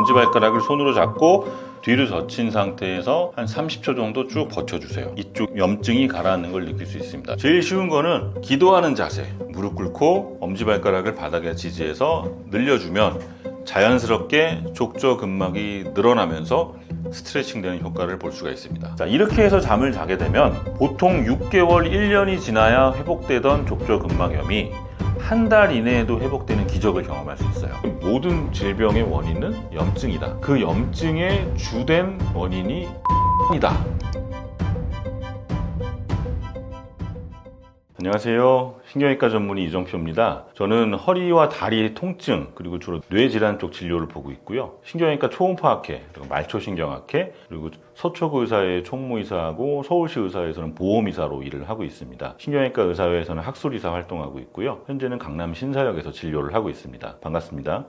엄지발가락을 손으로 잡고 뒤로 젖힌 상태에서 한 30초 정도 쭉 버텨주세요. 이쪽 염증이 가라앉는 걸 느낄 수 있습니다. 제일 쉬운 거는 기도하는 자세. 무릎 꿇고 엄지발가락을 바닥에 지지해서 늘려주면 자연스럽게 족저근막이 늘어나면서 스트레칭 되는 효과를 볼 수가 있습니다. 자, 이렇게 해서 잠을 자게 되면 보통 6개월, 1년이 지나야 회복되던 족저근막염이 한 달 이내에도 회복되는 기적을 경험할 수 있어요. 모든 질병의 원인은 염증이다. 그 염증의 주된 원인이 이다. 안녕하세요. 신경외과 전문의 이정표입니다. 저는 허리와 다리 통증 그리고 주로 뇌질환 쪽 진료를 보고 있고요. 신경외과 초음파학회, 그리고 말초신경학회, 그리고 서초구 의사회 총무의사하고 서울시 의사회에서는 보험의사로 일을 하고 있습니다. 신경외과 의사회에서는 학술의사 활동하고 있고요. 현재는 강남 신사역에서 진료를 하고 있습니다. 반갑습니다.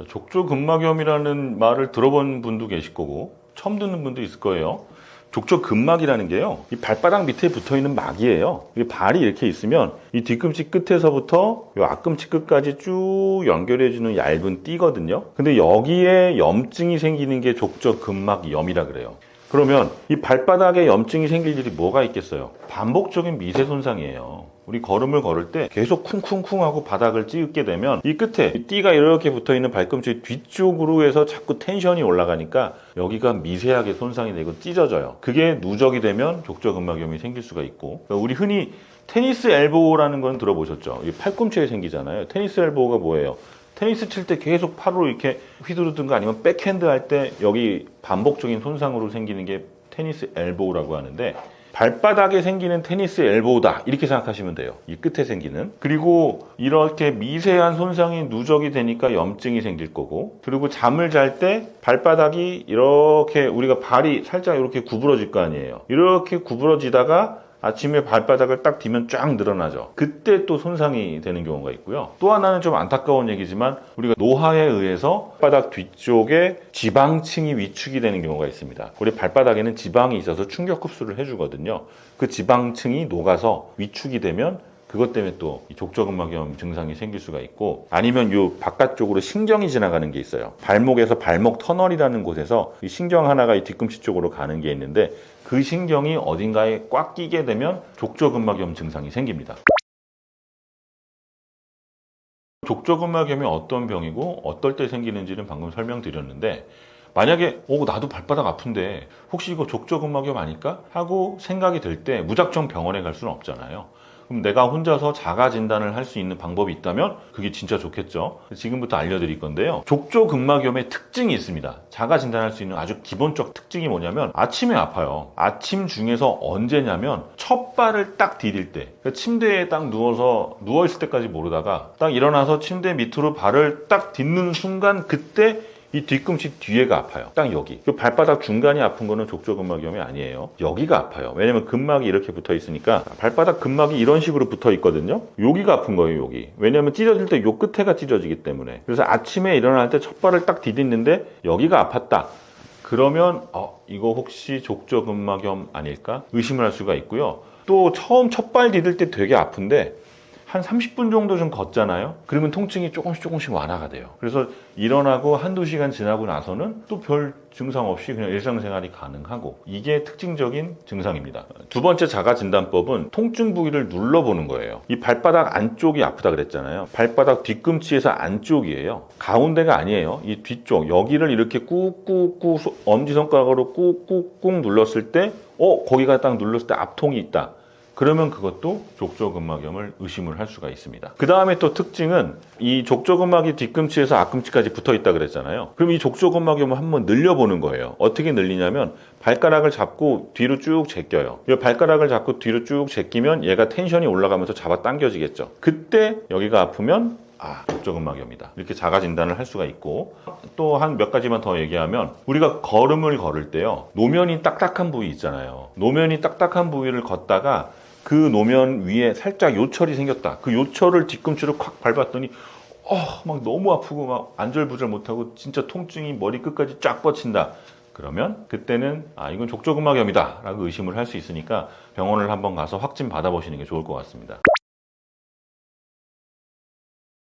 족저근막염이라는 말을 들어본 분도 계실 거고 처음 듣는 분도 있을 거예요. 족저근막이라는 게요, 이 발바닥 밑에 붙어있는 막이에요. 이 발이 이렇게 있으면 이 뒤꿈치 끝에서부터 이 앞꿈치 끝까지 쭉 연결해주는 얇은 띠거든요. 근데 여기에 염증이 생기는 게 족저근막염이라 그래요. 그러면 이 발바닥에 염증이 생길 일이 뭐가 있겠어요? 반복적인 미세 손상이에요. 우리 걸음을 걸을 때 계속 쿵쿵쿵 하고 바닥을 찌게 되면 이 끝에 띠가 이렇게 붙어있는 발꿈치 뒤쪽으로 해서 자꾸 텐션이 올라가니까 여기가 미세하게 손상이 되고 찢어져요. 그게 누적이 되면 족저근막염이 생길 수가 있고, 그러니까 우리 흔히 테니스 엘보라는 건 들어보셨죠? 이 팔꿈치에 생기잖아요. 테니스 엘보가 뭐예요? 테니스 칠 때 계속 팔로 이렇게 휘두르든가 아니면 백핸드 할 때 여기 반복적인 손상으로 생기는 게 테니스 엘보라고 하는데, 발바닥에 생기는 테니스 엘보다 이렇게 생각하시면 돼요. 이 끝에 생기는. 그리고 이렇게 미세한 손상이 누적이 되니까 염증이 생길 거고, 그리고 잠을 잘 때 발바닥이 이렇게 우리가 발이 살짝 이렇게 구부러질 거 아니에요. 이렇게 구부러지다가 아침에 발바닥을 딱 디면 쫙 늘어나죠. 그때 또 손상이 되는 경우가 있고요. 또 하나는 좀 안타까운 얘기지만 우리가 노화에 의해서 발바닥 뒤쪽에 지방층이 위축이 되는 경우가 있습니다. 우리 발바닥에는 지방이 있어서 충격 흡수를 해주거든요. 그 지방층이 녹아서 위축이 되면 그것 때문에 또 족저근막염 증상이 생길 수가 있고, 아니면 이 바깥쪽으로 신경이 지나가는 게 있어요. 발목에서 발목 터널이라는 곳에서 이 신경 하나가 이 뒤꿈치 쪽으로 가는 게 있는데, 그 신경이 어딘가에 꽉 끼게 되면 족저근막염 증상이 생깁니다. 족저근막염이 어떤 병이고 어떨 때 생기는지는 방금 설명드렸는데, 만약에 나도 발바닥 아픈데 혹시 이거 족저근막염 아닐까? 하고 생각이 들 때 무작정 병원에 갈 수는 없잖아요. 그럼 내가 혼자서 자가 진단을 할 수 있는 방법이 있다면 그게 진짜 좋겠죠. 지금부터 알려드릴 건데요. 족저근막염의 특징이 있습니다. 자가 진단할 수 있는 아주 기본적 특징이 뭐냐면 아침에 아파요. 아침 중에서 언제냐면 첫 발을 딱 디딜 때, 그러니까 침대에 딱 누워있을 때까지 모르다가 딱 일어나서 침대 밑으로 발을 딱 딛는 순간, 그때 이 뒤꿈치 뒤에가 아파요. 딱 여기. 이 발바닥 중간이 아픈 거는 족저근막염이 아니에요. 여기가 아파요. 왜냐면 근막이 이렇게 붙어 있으니까 발바닥 근막이 이런 식으로 붙어 있거든요. 여기가 아픈 거예요, 여기. 왜냐면 찢어질 때 요 끝에가 찢어지기 때문에. 그래서 아침에 일어날 때 첫 발을 딱 디디는데 여기가 아팠다. 그러면 이거 혹시 족저근막염 아닐까? 의심을 할 수가 있고요. 또 처음 첫 발 디딜 때 되게 아픈데 한 30분 정도 좀 걷잖아요. 그러면 통증이 조금씩 완화가 돼요. 그래서 일어나고 한두 시간 지나고 나서는 또 별 증상 없이 그냥 일상생활이 가능하고, 이게 특징적인 증상입니다. 두 번째 자가진단법은 통증 부위를 눌러보는 거예요. 이 발바닥 안쪽이 아프다 그랬잖아요. 발바닥 뒤꿈치에서 안쪽이에요. 가운데가 아니에요. 이 뒤쪽 여기를 이렇게 꾹꾹꾹 엄지손가락으로 꾹꾹꾹 눌렀을 때 거기가 딱 눌렀을 때 압통이 있다. 그러면 그것도 족저근막염을 의심을 할 수가 있습니다. 그 다음에 또 특징은 이 족저근막이 뒤꿈치에서 앞꿈치까지 붙어 있다 그랬잖아요. 그럼 이 족저근막염을 한번 늘려보는 거예요. 어떻게 늘리냐면 발가락을 잡고 뒤로 쭉 제껴요. 이 발가락을 잡고 뒤로 쭉 제끼면 얘가 텐션이 올라가면서 잡아 당겨지겠죠. 그때 여기가 아프면 족저근막염이다. 이렇게 자가 진단을 할 수가 있고, 또 한 몇 가지만 더 얘기하면 우리가 걸음을 걸을 때요, 노면이 딱딱한 부위 있잖아요. 노면이 딱딱한 부위를 걷다가 그 노면 위에 살짝 요철이 생겼다. 그 요철을 뒤꿈치로 콱 밟았더니 막 너무 아프고 막 안절부절 못하고 진짜 통증이 머리 끝까지 쫙 뻗친다. 그러면 그때는 이건 족저근막염이다 라고 의심을 할 수 있으니까 병원을 한번 가서 확진 받아보시는 게 좋을 것 같습니다.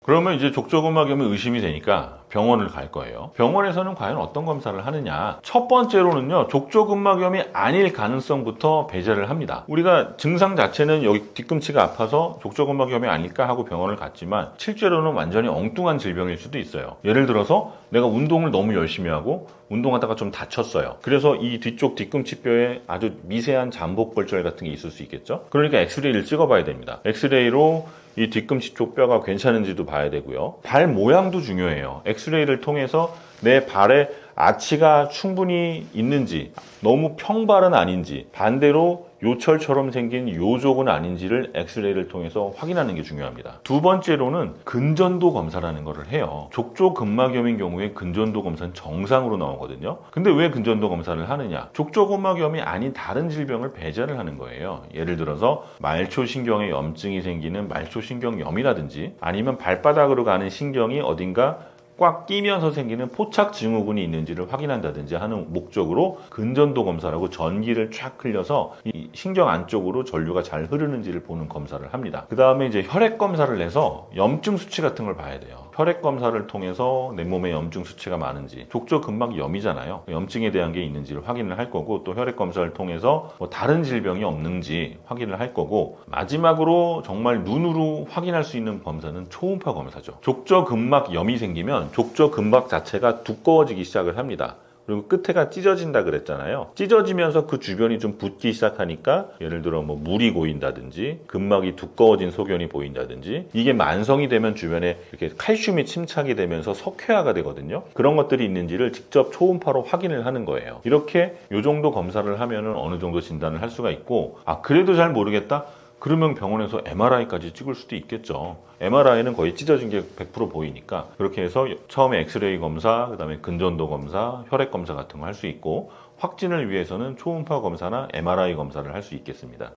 그러면 이제 족저근막염이 의심이 되니까 병원을 갈 거예요. 병원에서는 과연 어떤 검사를 하느냐? 첫 번째로는요, 족저근막염이 아닐 가능성부터 배제를 합니다. 우리가 증상 자체는 여기 뒤꿈치가 아파서 족저근막염이 아닐까 하고 병원을 갔지만 실제로는 완전히 엉뚱한 질병일 수도 있어요. 예를 들어서 내가 운동을 너무 열심히 하고 운동하다가 좀 다쳤어요. 그래서 이 뒤쪽 뒤꿈치뼈에 아주 미세한 잠복골절 같은 게 있을 수 있겠죠. 그러니까 엑스레이를 찍어봐야 됩니다. 엑스레이로 이 뒤꿈치 쪽 뼈가 괜찮은지도 봐야 되고요. 발 모양도 중요해요. 엑스레이를 통해서 내 발에 아치가 충분히 있는지, 너무 평발은 아닌지, 반대로 요철처럼 생긴 요족은 아닌지를 엑스레이를 통해서 확인하는 게 중요합니다. 두 번째로는 근전도 검사라는 거를 해요. 족저근막염인 경우에 근전도 검사는 정상으로 나오거든요. 근데 왜 근전도 검사를 하느냐? 족저근막염이 아닌 다른 질병을 배제를 하는 거예요. 예를 들어서 말초신경에 염증이 생기는 말초신경염이라든지, 아니면 발바닥으로 가는 신경이 어딘가 꽉 끼면서 생기는 포착 증후군이 있는지를 확인한다든지 하는 목적으로 근전도 검사라고 전기를 쫙 흘려서 이 신경 안쪽으로 전류가 잘 흐르는지를 보는 검사를 합니다. 그 다음에 이제 혈액 검사를 해서 염증 수치 같은 걸 봐야 돼요. 혈액 검사를 통해서 내 몸에 염증 수치가 많은지, 족저근막염이잖아요. 염증에 대한 게 있는지를 확인을 할 거고, 또 혈액 검사를 통해서 뭐 다른 질병이 없는지 확인을 할 거고, 마지막으로 정말 눈으로 확인할 수 있는 검사는 초음파 검사죠. 족저근막염이 생기면 족저근막 자체가 두꺼워지기 시작을 합니다. 그리고 끝에가 찢어진다 그랬잖아요. 찢어지면서 그 주변이 좀 붓기 시작하니까, 예를 들어 뭐 물이 고인다든지 근막이 두꺼워진 소견이 보인다든지, 이게 만성이 되면 주변에 이렇게 칼슘이 침착이 되면서 석회화가 되거든요. 그런 것들이 있는지를 직접 초음파로 확인을 하는 거예요. 이렇게 요 정도 검사를 하면은 어느 정도 진단을 할 수가 있고, 그래도 잘 모르겠다? 그러면 병원에서 MRI까지 찍을 수도 있겠죠. MRI는 거의 찢어진 게 100% 보이니까 그렇게 해서 처음에 엑스레이 검사, 그 다음에 근전도 검사, 혈액 검사 같은 거 할 수 있고, 확진을 위해서는 초음파 검사나 MRI 검사를 할 수 있겠습니다.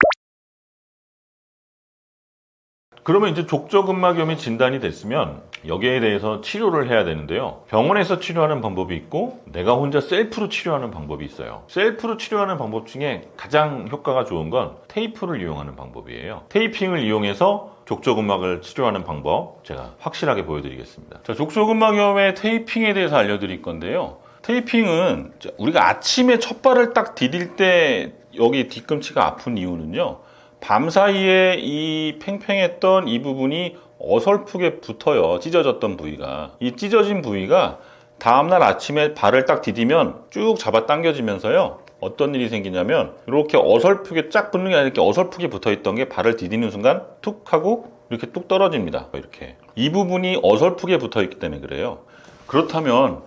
그러면 이제 족저근막염이 진단이 됐으면 여기에 대해서 치료를 해야 되는데요. 병원에서 치료하는 방법이 있고 내가 혼자 셀프로 치료하는 방법이 있어요. 셀프로 치료하는 방법 중에 가장 효과가 좋은 건 테이프를 이용하는 방법이에요. 테이핑을 이용해서 족저근막을 치료하는 방법 제가 확실하게 보여드리겠습니다. 자, 족저근막염의 테이핑에 대해서 알려드릴 건데요. 테이핑은 우리가 아침에 첫 발을 딱 디딜 때 여기 뒤꿈치가 아픈 이유는요, 밤사이에 이 팽팽했던 이 부분이 어설프게 붙어요. 찢어졌던 부위가. 이 찢어진 부위가 다음날 아침에 발을 딱 디디면 쭉 잡아 당겨지면서요, 어떤 일이 생기냐면 이렇게 어설프게 쫙 붙는 게 아니라 이렇게 어설프게 붙어있던 게 발을 디디는 순간 툭 하고 이렇게 뚝 떨어집니다. 이렇게 이 부분이 어설프게 붙어있기 때문에 그래요. 그렇다면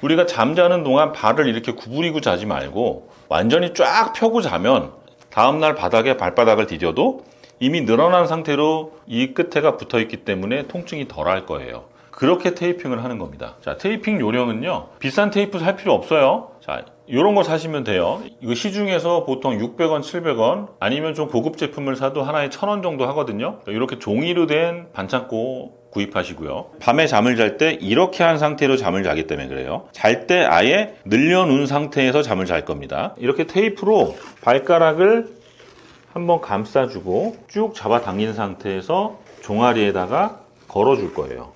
우리가 잠자는 동안 발을 이렇게 구부리고 자지 말고 완전히 쫙 펴고 자면 다음날 바닥에 발바닥을 디뎌도 이미 늘어난 상태로 이 끝에가 붙어있기 때문에 통증이 덜할 거예요. 그렇게 테이핑을 하는 겁니다. 자, 테이핑 요령은요, 비싼 테이프 살 필요 없어요. 자, 이런 거 사시면 돼요. 이거 시중에서 보통 600원, 700원, 아니면 좀 고급 제품을 사도 하나에 1000원 정도 하거든요. 이렇게 종이로 된 반창고 구입하시고요. 밤에 잠을 잘 때 이렇게 한 상태로 잠을 자기 때문에 그래요. 잘 때 아예 늘려놓은 상태에서 잠을 잘 겁니다. 이렇게 테이프로 발가락을 한번 감싸주고 쭉 잡아당긴 상태에서 종아리에다가 걸어줄 거예요.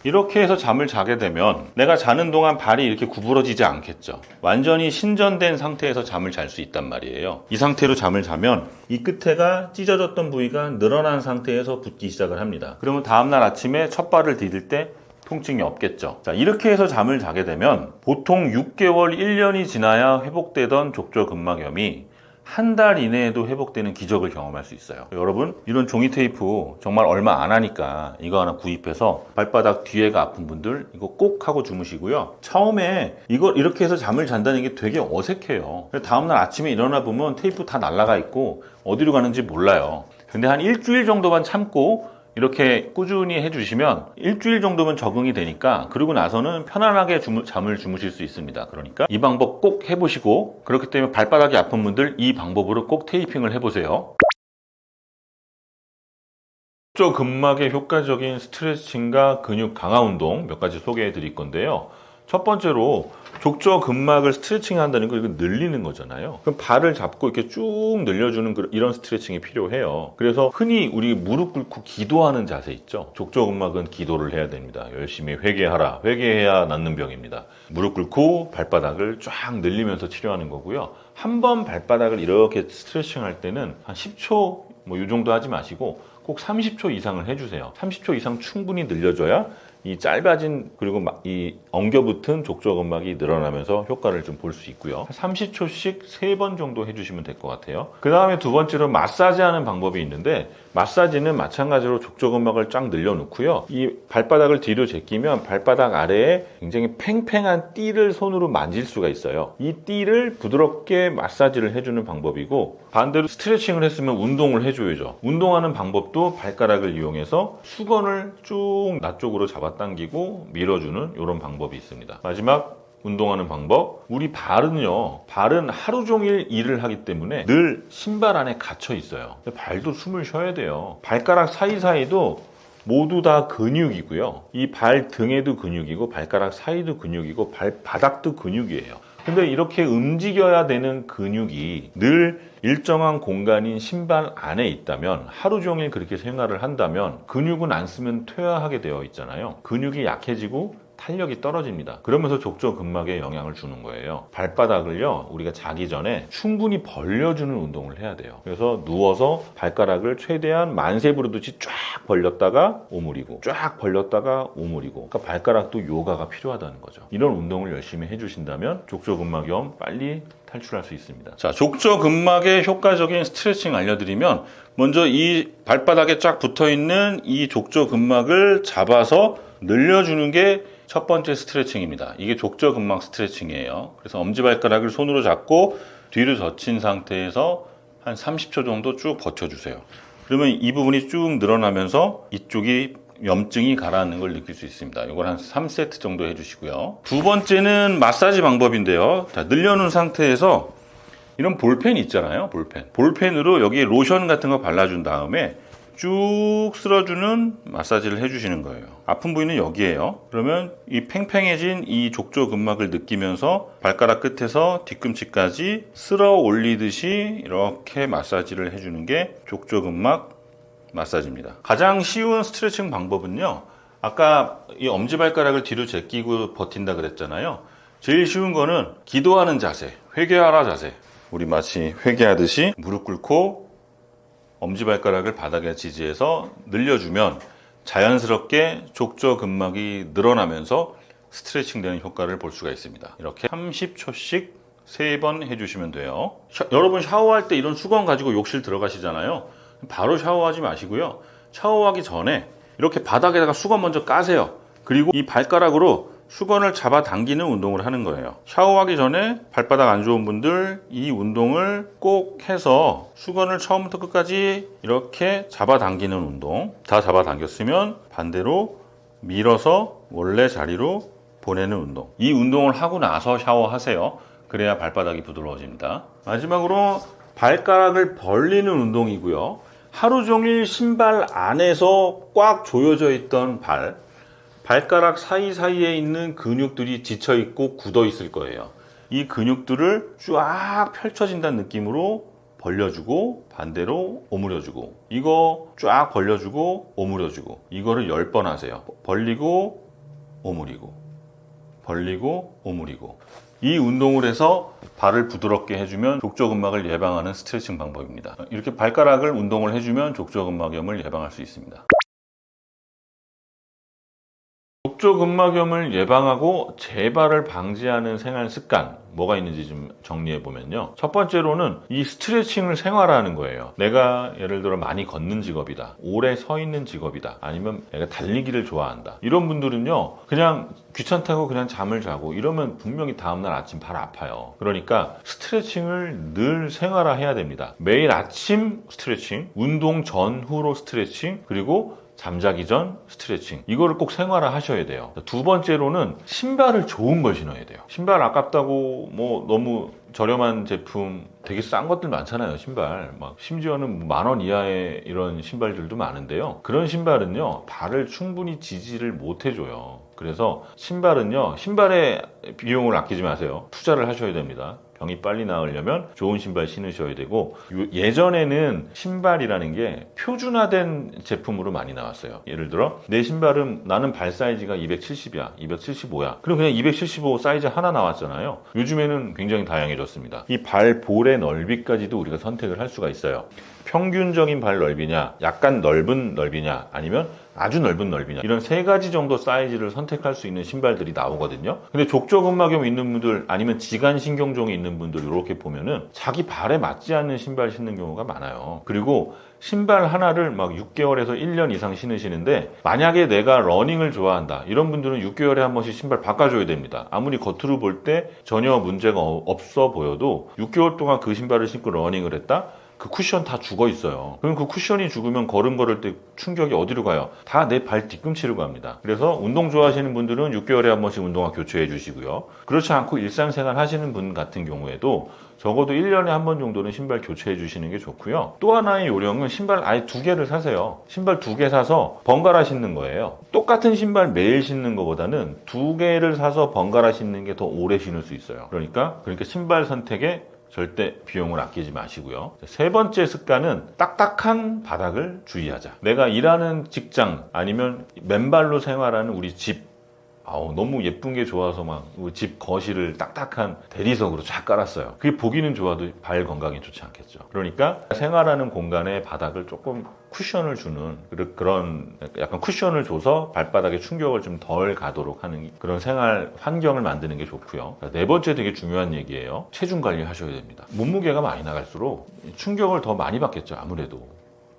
이렇게 해서 잠을 자게 되면 내가 자는 동안 발이 이렇게 구부러지지 않겠죠. 완전히 신전된 상태에서 잠을 잘 수 있단 말이에요. 이 상태로 잠을 자면 이 끝에가 찢어졌던 부위가 늘어난 상태에서 붓기 시작을 합니다. 그러면 다음날 아침에 첫 발을 디딜 때 통증이 없겠죠. 자, 이렇게 해서 잠을 자게 되면 보통 6개월, 1년이 지나야 회복되던 족저근막염이 한 달 이내에도 회복되는 기적을 경험할 수 있어요. 여러분, 이런 종이 테이프 정말 얼마 안 하니까 이거 하나 구입해서 발바닥 뒤에가 아픈 분들 이거 꼭 하고 주무시고요. 처음에 이걸 이렇게 해서 잠을 잔다는 게 되게 어색해요. 다음날 아침에 일어나 보면 테이프 다 날아가 있고 어디로 가는지 몰라요. 근데 한 일주일 정도만 참고 이렇게 꾸준히 해주시면 일주일 정도면 적응이 되니까, 그리고 나서는 편안하게 잠을 주무실 수 있습니다. 그러니까 이 방법 꼭 해보시고, 그렇기 때문에 발바닥이 아픈 분들 이 방법으로 꼭 테이핑을 해보세요. 족저근막의 효과적인 스트레칭과 근육 강화 운동 몇 가지 소개해 드릴 건데요. 첫 번째로 족저근막을 스트레칭 한다는 거 이거 늘리는 거잖아요. 그럼 발을 잡고 이렇게 쭉 늘려주는 이런 스트레칭이 필요해요. 그래서 흔히 우리 무릎 꿇고 기도하는 자세 있죠. 족저근막은 기도를 해야 됩니다. 열심히 회개하라. 회개해야 낫는 병입니다. 무릎 꿇고 발바닥을 쫙 늘리면서 치료하는 거고요. 한 번 발바닥을 이렇게 스트레칭 할 때는 한 10초 뭐 이 정도 하지 마시고 꼭 30초 이상을 해주세요. 30초 이상 충분히 늘려줘야 이 짧아진 그리고 이 엉겨붙은 족저근막이 늘어나면서 효과를 좀 볼 수 있고요. 30초씩 3번 정도 해주시면 될 것 같아요. 그 다음에 두 번째로 마사지하는 방법이 있는데 마사지는 마찬가지로 족저근막을 쫙 늘려놓고요. 이 발바닥을 뒤로 제끼면 발바닥 아래에 굉장히 팽팽한 띠를 손으로 만질 수가 있어요. 이 띠를 부드럽게 마사지를 해주는 방법이고 반대로 스트레칭을 했으면 운동을 해줘야죠. 운동하는 방법도 발가락을 이용해서 수건을 쭉 나 쪽으로 잡아당기고 밀어주는 이런 방법이 있습니다. 마지막 운동하는 방법. 우리 발은 하루 종일 일을 하기 때문에 늘 신발 안에 갇혀 있어요. 발도 숨을 쉬어야 돼요. 발가락 사이사이도 모두 다 근육이고요. 이 발 등에도 근육이고 발가락 사이도 근육이고 발바닥도 근육이에요. 근데 이렇게 움직여야 되는 근육이 늘 일정한 공간인 신발 안에 있다면 하루 종일 그렇게 생활을 한다면 근육은 안 쓰면 퇴화하게 되어 있잖아요. 근육이 약해지고 탄력이 떨어집니다. 그러면서 족저근막에 영향을 주는 거예요. 발바닥을요, 우리가 자기 전에 충분히 벌려주는 운동을 해야 돼요. 그래서 누워서 발가락을 최대한 만세 부르듯이 쫙 벌렸다가 오므리고 쫙 벌렸다가 오므리고. 그러니까 발가락도 요가가 필요하다는 거죠. 이런 운동을 열심히 해주신다면 족저근막염 빨리 탈출할 수 있습니다. 자, 족저근막의 효과적인 스트레칭 알려드리면 먼저 이 발바닥에 쫙 붙어있는 이 족저근막을 잡아서 늘려주는 게 첫 번째 스트레칭입니다. 이게 족저근막 스트레칭이에요. 그래서 엄지발가락을 손으로 잡고 뒤로 젖힌 상태에서 한 30초 정도 쭉 버텨주세요. 그러면 이 부분이 쭉 늘어나면서 이쪽이 염증이 가라앉는 걸 느낄 수 있습니다. 이걸 한 3세트 정도 해주시고요. 두 번째는 마사지 방법인데요. 자, 늘려놓은 상태에서 이런 볼펜 있잖아요. 볼펜으로 여기에 로션 같은 거 발라준 다음에 쭉 쓸어주는 마사지를 해주시는 거예요. 아픈 부위는 여기에요. 그러면 이 팽팽해진 이 족저근막을 느끼면서 발가락 끝에서 뒤꿈치까지 쓸어 올리듯이 이렇게 마사지를 해주는 게 족저근막 마사지입니다. 가장 쉬운 스트레칭 방법은요, 아까 이 엄지발가락을 뒤로 제끼고 버틴다 그랬잖아요. 제일 쉬운 거는 기도하는 자세, 회개하라 자세. 우리 마치 회개하듯이 무릎 꿇고 엄지발가락을 바닥에 지지해서 늘려주면 자연스럽게 족저근막이 늘어나면서 스트레칭 되는 효과를 볼 수가 있습니다. 이렇게 30초씩 3번 해주시면 돼요. 여러분 샤워할 때 이런 수건 가지고 욕실 들어가시잖아요. 바로 샤워하지 마시고요. 샤워하기 전에 이렇게 바닥에다가 수건 먼저 까세요. 그리고 이 발가락으로 수건을 잡아 당기는 운동을 하는 거예요. 샤워하기 전에 발바닥 안 좋은 분들 이 운동을 꼭 해서 수건을 처음부터 끝까지 이렇게 잡아 당기는 운동. 다 잡아 당겼으면 반대로 밀어서 원래 자리로 보내는 운동. 이 운동을 하고 나서 샤워하세요. 그래야 발바닥이 부드러워집니다. 마지막으로 발가락을 벌리는 운동이고요. 하루 종일 신발 안에서 꽉 조여져 있던 발가락 사이사이에 있는 근육들이 지쳐있고 굳어있을 거예요. 이 근육들을 쫙 펼쳐진다는 느낌으로 벌려주고 반대로 오므려주고 이거 쫙 벌려주고 오므려주고 이거를 10번 하세요. 벌리고 오므리고 벌리고 오므리고 이 운동을 해서 발을 부드럽게 해주면 족저근막을 예방하는 스트레칭 방법입니다. 이렇게 발가락을 운동을 해주면 족저근막염을 예방할 수 있습니다. 족저근막염을 예방하고 재발을 방지하는 생활 습관 뭐가 있는지 좀 정리해 보면요. 첫 번째로는 이 스트레칭을 생활화하는 거예요. 내가 예를 들어 많이 걷는 직업이다. 오래 서 있는 직업이다. 아니면 내가 달리기를 좋아한다. 이런 분들은요. 그냥 귀찮다고 그냥 잠을 자고 이러면 분명히 다음날 아침 발 아파요. 그러니까 스트레칭을 늘 생활화해야 됩니다. 매일 아침 스트레칭, 운동 전후로 스트레칭, 그리고 잠자기 전 스트레칭 이거를 꼭 생활화 하셔야 돼요. 두 번째로는 신발을 좋은 걸 신어야 돼요. 신발 아깝다고 뭐 너무 저렴한 제품 되게 싼 것들 많잖아요. 신발 막 심지어는 10,000원 이하의 이런 신발들도 많은데요. 그런 신발은요 발을 충분히 지지를 못 해줘요. 그래서 신발은요, 신발에 비용을 아끼지 마세요. 투자를 하셔야 됩니다. 병이 빨리 나으려면 좋은 신발 신으셔야 되고, 예전에는 신발이라는 게 표준화된 제품으로 많이 나왔어요. 예를 들어 내 신발은 나는 발 사이즈가 270이야 275야 그럼 그냥 275 사이즈 하나 나왔잖아요. 요즘에는 굉장히 다양해졌습니다. 이 발 볼의 넓이까지도 우리가 선택을 할 수가 있어요. 평균적인 발 넓이냐, 약간 넓은 넓이냐, 아니면 아주 넓은 넓이냐, 이런 세 가지 정도 사이즈를 선택할 수 있는 신발들이 나오거든요. 근데 족저근막염 있는 분들, 아니면 지간신경종이 있는 분들, 이렇게 보면은 자기 발에 맞지 않는 신발 신는 경우가 많아요. 그리고 신발 하나를 막 6개월에서 1년 이상 신으시는데, 만약에 내가 러닝을 좋아한다, 이런 분들은 6개월에 한 번씩 신발 바꿔줘야 됩니다. 아무리 겉으로 볼 때 전혀 문제가 없어 보여도 6개월 동안 그 신발을 신고 러닝을 했다? 그 쿠션 다 죽어 있어요. 그럼 그 쿠션이 죽으면 걸음 걸을 때 충격이 어디로 가요? 다 내 발 뒤꿈치로 갑니다. 그래서 운동 좋아하시는 분들은 6개월에 한 번씩 운동화 교체해 주시고요. 그렇지 않고 일상생활 하시는 분 같은 경우에도 적어도 1년에 한 번 정도는 신발 교체해 주시는 게 좋고요. 또 하나의 요령은 신발 아예 2개를 사세요. 신발 2개 사서 번갈아 신는 거예요. 똑같은 신발 매일 신는 것보다는 2개를 사서 번갈아 신는 게 더 오래 신을 수 있어요. 그러니까 신발 선택에 절대 비용을 아끼지 마시고요. 세 번째 습관은 딱딱한 바닥을 주의하자. 내가 일하는 직장, 아니면 맨발로 생활하는 우리 집, 너무 예쁜 게 좋아서 막 집 거실을 딱딱한 대리석으로 쫙 깔았어요. 그게 보기는 좋아도 발 건강에 좋지 않겠죠. 그러니까 생활하는 공간에 바닥을 조금 쿠션을 주는, 그런 약간 쿠션을 줘서 발바닥에 충격을 좀 덜 가도록 하는 그런 생활 환경을 만드는 게 좋고요. 네 번째 되게 중요한 얘기예요. 체중 관리 하셔야 됩니다. 몸무게가 많이 나갈수록 충격을 더 많이 받겠죠, 아무래도.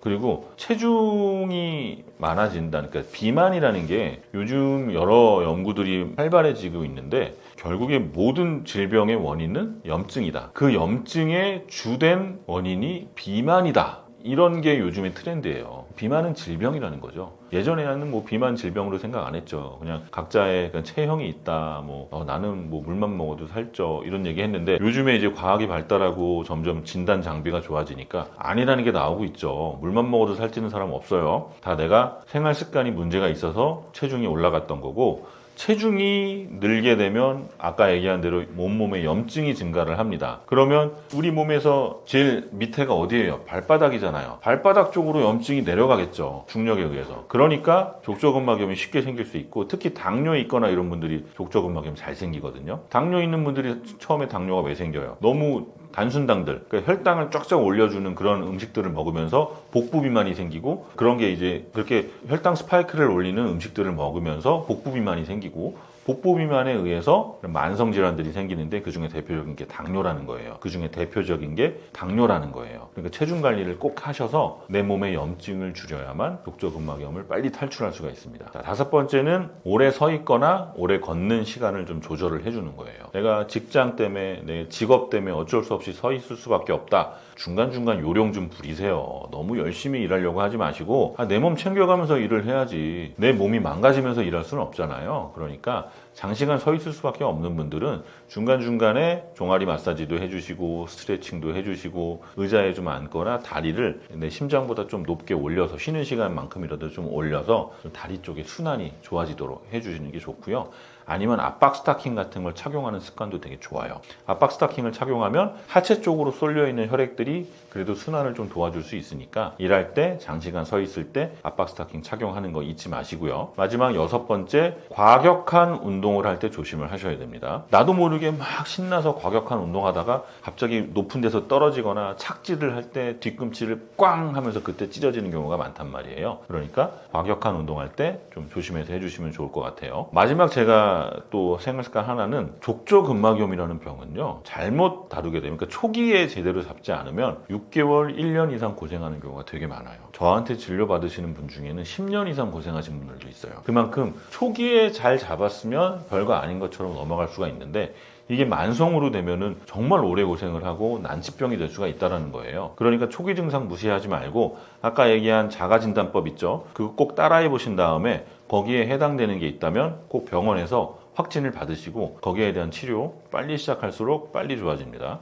그리고 체중이 많아진다는, 그러니까 비만이라는 게 요즘 여러 연구들이 활발해지고 있는데, 결국에 모든 질병의 원인은 염증이다. 그 염증의 주된 원인이 비만이다. 이런 게 요즘의 트렌드예요. 비만은 질병이라는 거죠. 예전에는 뭐 비만 질병으로 생각 안 했죠. 그냥 각자의 체형이 있다, 나는 뭐 물만 먹어도 살쪄, 이런 얘기 했는데, 요즘에 이제 과학이 발달하고 점점 진단 장비가 좋아지니까 아니라는 게 나오고 있죠. 물만 먹어도 살찌는 사람 없어요. 다 내가 생활 습관이 문제가 있어서 체중이 올라갔던 거고, 체중이 늘게 되면 아까 얘기한 대로 몸에 염증이 증가를 합니다. 그러면 우리 몸에서 제일 밑에가 어디예요? 발바닥이잖아요. 발바닥 쪽으로 염증이 내려가겠죠, 중력에 의해서. 그러니까 족저근막염이 쉽게 생길 수 있고, 특히 당뇨 있거나 이런 분들이 족저근막염 잘 생기거든요. 당뇨 있는 분들이 처음에 당뇨가 왜 생겨요? 너무 단순당들, 그러니까 혈당을 쫙쫙 올려주는 그런 음식들을 먹으면서 복부 비만이 생기고, 그런 게 이제 그렇게 혈당 스파이크를 올리는 음식들을 먹으면서 복부 비만이 생기고, 복부 비만에 의해서 만성 질환들이 생기는데, 그 중에 대표적인 게 당뇨라는 거예요. 그 중에 대표적인 게 당뇨라는 거예요. 그러니까 체중 관리를 꼭 하셔서 내 몸의 염증을 줄여야만 족저근막염을 빨리 탈출할 수가 있습니다. 자, 다섯 번째는 오래 서 있거나 오래 걷는 시간을 좀 조절을 해주는 거예요. 내가 직장 때문에, 내 직업 때문에 어쩔 수 없이 서 있을 수밖에 없다. 중간중간 요령 좀 부리세요. 너무 열심히 일하려고 하지 마시고, 내 몸 챙겨가면서 일을 해야지. 내 몸이 망가지면서 일할 수는 없잖아요. 그러니까 장시간 서 있을 수밖에 없는 분들은 중간중간에 종아리 마사지도 해주시고, 스트레칭도 해주시고, 의자에 좀 앉거나 다리를 내 심장보다 좀 높게 올려서, 쉬는 시간만큼이라도 좀 올려서 좀 다리 쪽에 순환이 좋아지도록 해주시는 게 좋고요. 아니면 압박 스타킹 같은 걸 착용하는 습관도 되게 좋아요. 압박 스타킹을 착용하면 하체 쪽으로 쏠려 있는 혈액들이 그래도 순환을 좀 도와줄 수 있으니까, 일할 때, 장시간 서 있을 때 압박 스타킹 착용하는 거 잊지 마시고요. 마지막 여섯 번째, 과격한 운동을 할 때 조심을 하셔야 됩니다. 나도 모르게 막 신나서 과격한 운동하다가 갑자기 높은 데서 떨어지거나 착지를 할 때 뒤꿈치를 꽝 하면서 그때 찢어지는 경우가 많단 말이에요. 그러니까 과격한 운동할 때 좀 조심해서 해주시면 좋을 것 같아요. 마지막 제가 또 생활습관 하나는, 족저근막염이라는 병은요, 잘못 다루게 되면, 그러니까 초기에 제대로 잡지 않으면 6개월, 1년 이상 고생하는 경우가 되게 많아요. 저한테 진료받으시는 분 중에는 10년 이상 고생하신 분들도 있어요. 그만큼 초기에 잘 잡았으면 별거 아닌 것처럼 넘어갈 수가 있는데, 이게 만성으로 되면은 정말 오래 고생을 하고 난치병이 될 수가 있다는 거예요. 그러니까 초기 증상 무시하지 말고, 아까 얘기한 자가진단법 있죠? 그거 꼭 따라해 보신 다음에 거기에 해당되는 게 있다면 꼭 병원에서 확진을 받으시고, 거기에 대한 치료 빨리 시작할수록 빨리 좋아집니다.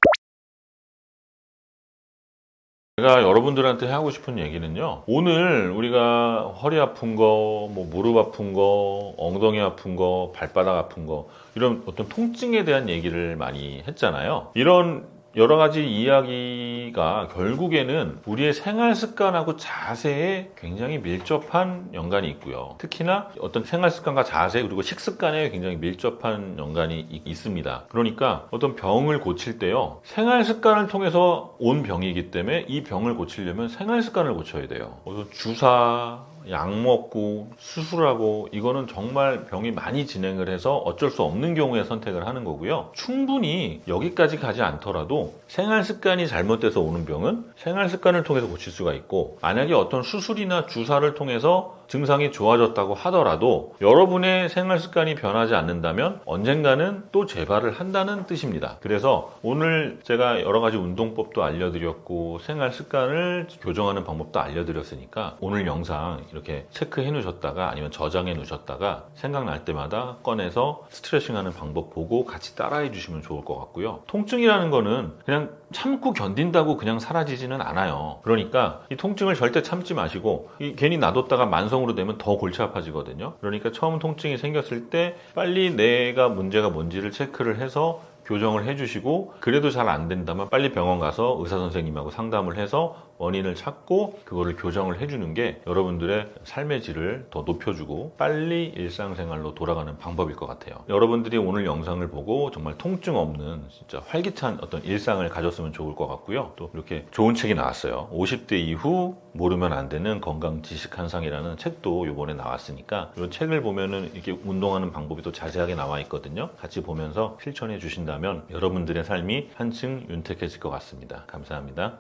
제가 여러분들한테 하고 싶은 얘기는요. 오늘 우리가 허리 아픈 거, 뭐 무릎 아픈 거, 엉덩이 아픈 거, 발바닥 아픈 거 이런 어떤 통증에 대한 얘기를 많이 했잖아요. 이런 여러 가지 이야기가 결국에는 우리의 생활 습관하고 자세에 굉장히 밀접한 연관이 있고요. 특히나 어떤 생활 습관과 자세 그리고 식습관에 굉장히 밀접한 연관이 있습니다. 그러니까 어떤 병을 고칠 때요. 생활 습관을 통해서 온 병이기 때문에 이 병을 고치려면 생활 습관을 고쳐야 돼요. 그래서 주사, 약 먹고 수술하고 이거는 정말 병이 많이 진행을 해서 어쩔 수 없는 경우에 선택을 하는 거고요. 충분히 여기까지 가지 않더라도 생활 습관이 잘못돼서 오는 병은 생활 습관을 통해서 고칠 수가 있고, 만약에 어떤 수술이나 주사를 통해서 증상이 좋아졌다고 하더라도 여러분의 생활 습관이 변하지 않는다면 언젠가는 또 재발을 한다는 뜻입니다. 그래서 오늘 제가 여러 가지 운동법도 알려드렸고 생활 습관을 교정하는 방법도 알려드렸으니까 오늘 영상 이렇게 체크해 놓으셨다가 아니면 저장해 놓으셨다가 생각날 때마다 꺼내서 스트레칭하는 방법 보고 같이 따라해 주시면 좋을 것 같고요. 통증이라는 거는 그냥 참고 견딘다고 그냥 사라지지는 않아요. 그러니까 이 통증을 절대 참지 마시고 괜히 놔뒀다가 만성으로 되면 더 골치 아파지거든요. 그러니까 처음 통증이 생겼을 때 빨리 내가 문제가 뭔지를 체크를 해서 교정을 해주시고, 그래도 잘 안 된다면 빨리 병원 가서 의사 선생님하고 상담을 해서 원인을 찾고 그거를 교정을 해주는 게 여러분들의 삶의 질을 더 높여주고 빨리 일상생활로 돌아가는 방법일 것 같아요. 여러분들이 오늘 영상을 보고 정말 통증 없는 진짜 활기찬 어떤 일상을 가졌으면 좋을 것 같고요. 또 이렇게 좋은 책이 나왔어요. 50대 이후 모르면 안 되는 건강 지식 한상이라는 책도 이번에 나왔으니까 이 책을 보면은 이렇게 운동하는 방법이 또 자세하게 나와 있거든요. 같이 보면서 실천해 주신다면 여러분들의 삶이 한층 윤택해질 것 같습니다. 감사합니다.